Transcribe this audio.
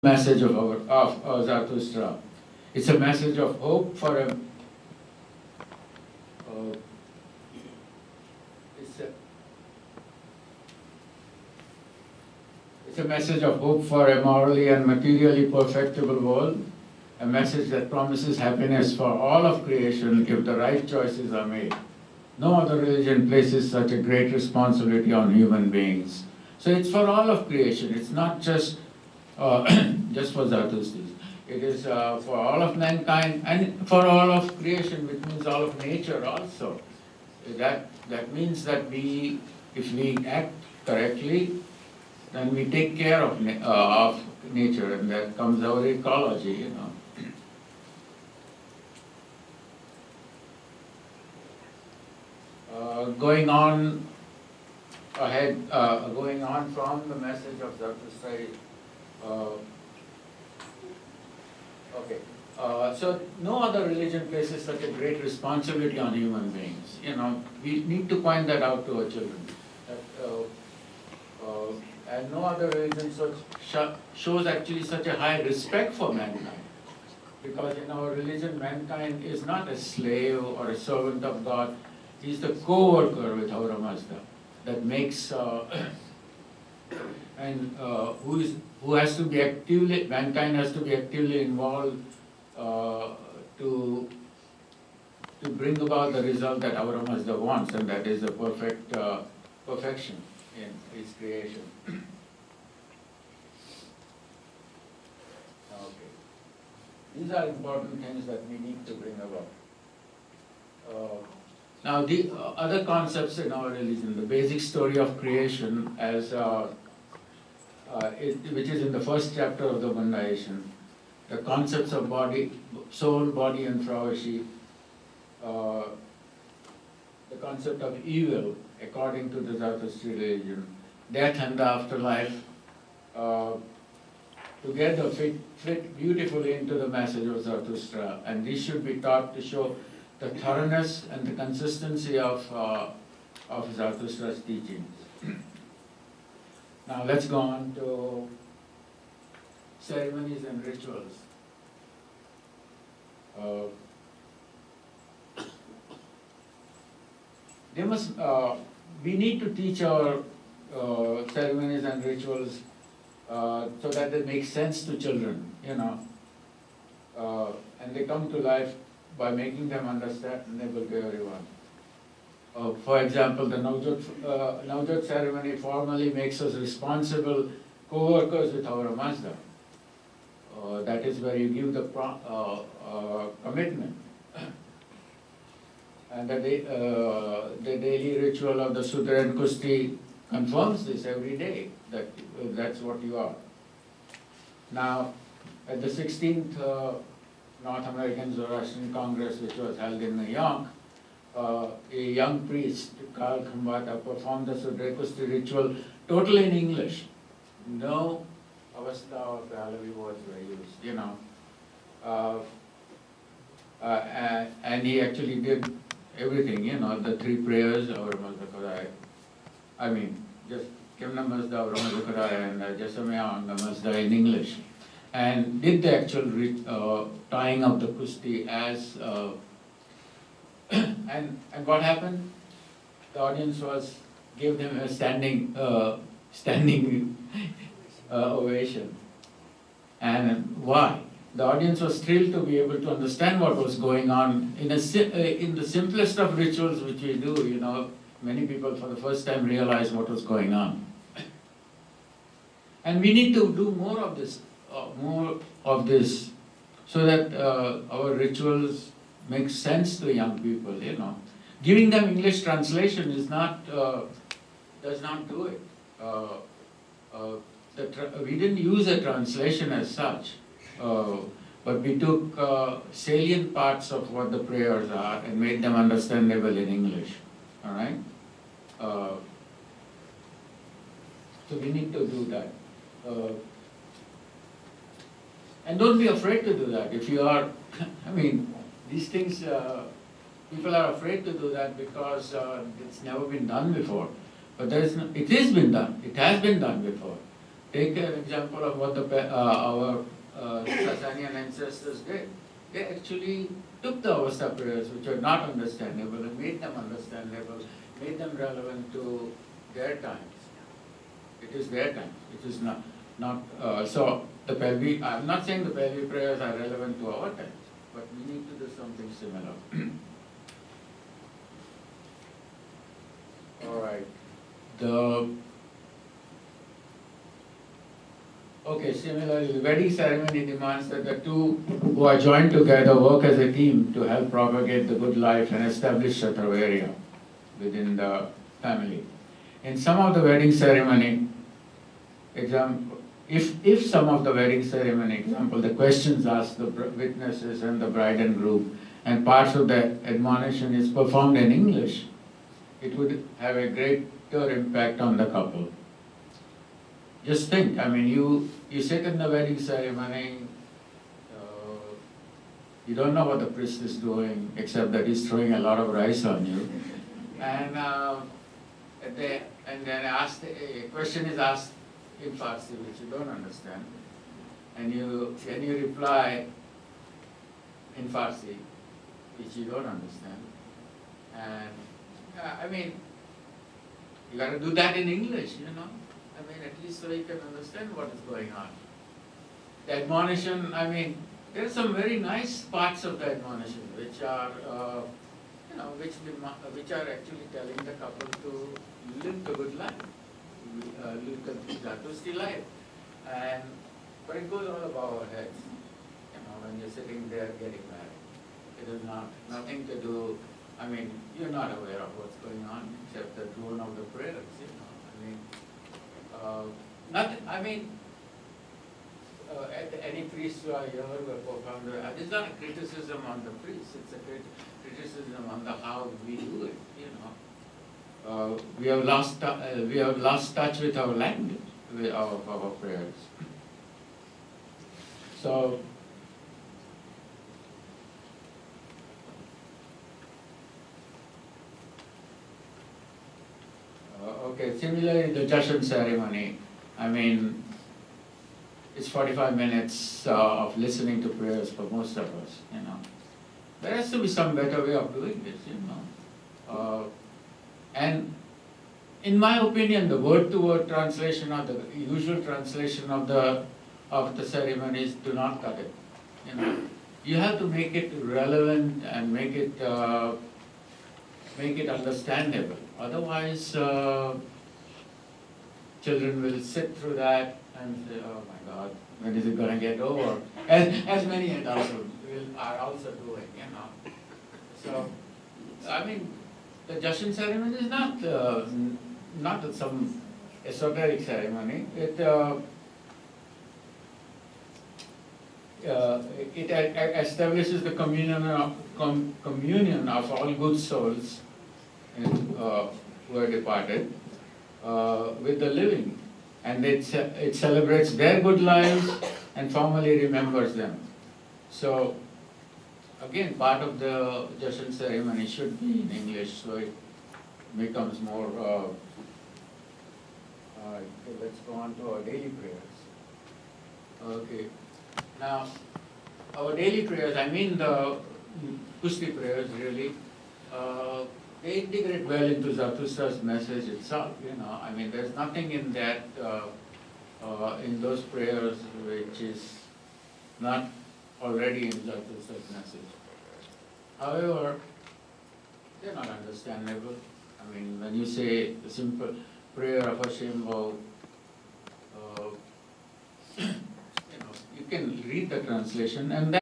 message of Zarathustra. It's a message of hope for a it's a it's a message of hope for a morally and materially perfectible world, a message that promises happiness for all of creation if the right choices are made. No other religion places such a great responsibility on human beings. So it's for all of creation. It's not just just for Zarathustra. It is for all of mankind and for all of creation, which means all of nature also. That means that if we act correctly, then we take care of nature, and that comes our ecology, Going on from the message of Zarathustra. So no other religion places such a great responsibility on human beings. We need to point that out to our children. And no other religion shows actually such a high respect for mankind. Because in our religion, mankind is not a slave or a servant of God. He is the co-worker with our Mazda that makes and who has to be actively, mankind has to be actively involved to bring about the result that our Mazda wants, and that is the perfection in his creation. Okay. These are important things that we need to bring about. Now, the other concepts in our religion, the basic story of creation, as which is in the first chapter of the Bandayation, the concepts of body, soul, body, and Fravashi, the concept of evil, according to the Zarathustra religion, death and the afterlife, together fit beautifully into the message of Zarathustra, and these should be taught to show the thoroughness and the consistency of Zarathustra's teachings. Now let's go on to ceremonies and rituals. We need to teach our ceremonies and rituals so that they make sense to children, and they come to life by making them understandable to everyone. For example, the Navjot ceremony formally makes us responsible co-workers with our Mazda. That is where you give the commitment. And the daily ritual of the Sudra and Kusti confirms this every day, that's what you are. Now, at the 16th North American Zoroastrian Congress, which was held in New York, a young priest, Karl Khambata, performed the Sudra Kusti ritual totally in English. No Avastha or Pahlavi words were used, and he actually did everything, the three prayers, our Mazda just Kimna Mazda, our Mazda Kadaya, and Jasamaya Anga Mazda in English, and did the actual tying of the Kusti as, and what happened? The audience gave them a standing ovation. And why? The audience was thrilled to be able to understand what was going on in the simplest of rituals which we do. Many people for the first time realized what was going on. And we need to do more of this, so that our rituals make sense to young people. Giving them English translation does not do it. We didn't use a translation as such, but we took salient parts of what the prayers are and made them understandable in English. All right? So we need to do that. And don't be afraid to do that. If you are, these things, people are afraid to do that because it's never been done before. But it has been done before. Take an example of what our Sasanian ancestors did. They actually took the Avesta prayers, which were not understandable, and made them understandable, made them relevant to their times. It is their times. It is not. So the Pelvi. I'm not saying the Pelvi prayers are relevant to our times, but we need to do something similar. All right. Okay, similarly, the wedding ceremony demands that the two who are joined together work as a team to help propagate the good life and establish Chaturvarya within the family. In some of the wedding ceremony, if some of the wedding ceremony, example, the questions asked the witnesses and the bride and groom, and parts of the admonition is performed in English, it would have a greater impact on the couple. Just think, I mean, you sit in the wedding ceremony, you don't know what the priest is doing, except that he's throwing a lot of rice on you. And then a question is asked in Farsi, which you don't understand. And you reply in Farsi, which you don't understand. And I mean, you got to do that in English, you know. I mean, at least so you can understand what is going on. The admonition, I mean, there are some very nice parts of the admonition which are, which are actually telling the couple to live the good life, live the Zatusti life. But it goes all above our heads, you know, when you're sitting there getting married. It is nothing to do, I mean, you're not aware of what's going on except the drone of the prayers, you know. I mean, any priests who are here who are profound, it's not a criticism on the priests, it's a criticism on how we do it, you know. We have lost touch with our language, with our prayers. So, okay, similarly the Jashan ceremony, I mean, it's 45 minutes of listening to prayers for most of us, you know. There has to be some better way of doing this, you know. And in my opinion, the word-to-word translation or the usual translation of the ceremonies do not cut it, you know. You have to make it relevant and make it understandable. Otherwise, children will sit through that and say, oh my God, when is it going to get over? As many adults are also doing, you know. So, I mean, the Jashan ceremony is not some esoteric ceremony. It establishes the communion of all good souls who are departed with the living, and it celebrates their good lives and formally remembers them. So again, part of the Jashan ceremony should be in English, so it becomes more. Let's go on to our daily prayers. Okay. Now, our daily prayers, I mean the Pushti prayers really, they integrate well into Zarathustra's message itself, you know. I mean, there's nothing in that, in those prayers which is not already in Zarathustra's message. However, they're not understandable. I mean, when you say the simple prayer of Hashembo, you know, you can read the translation and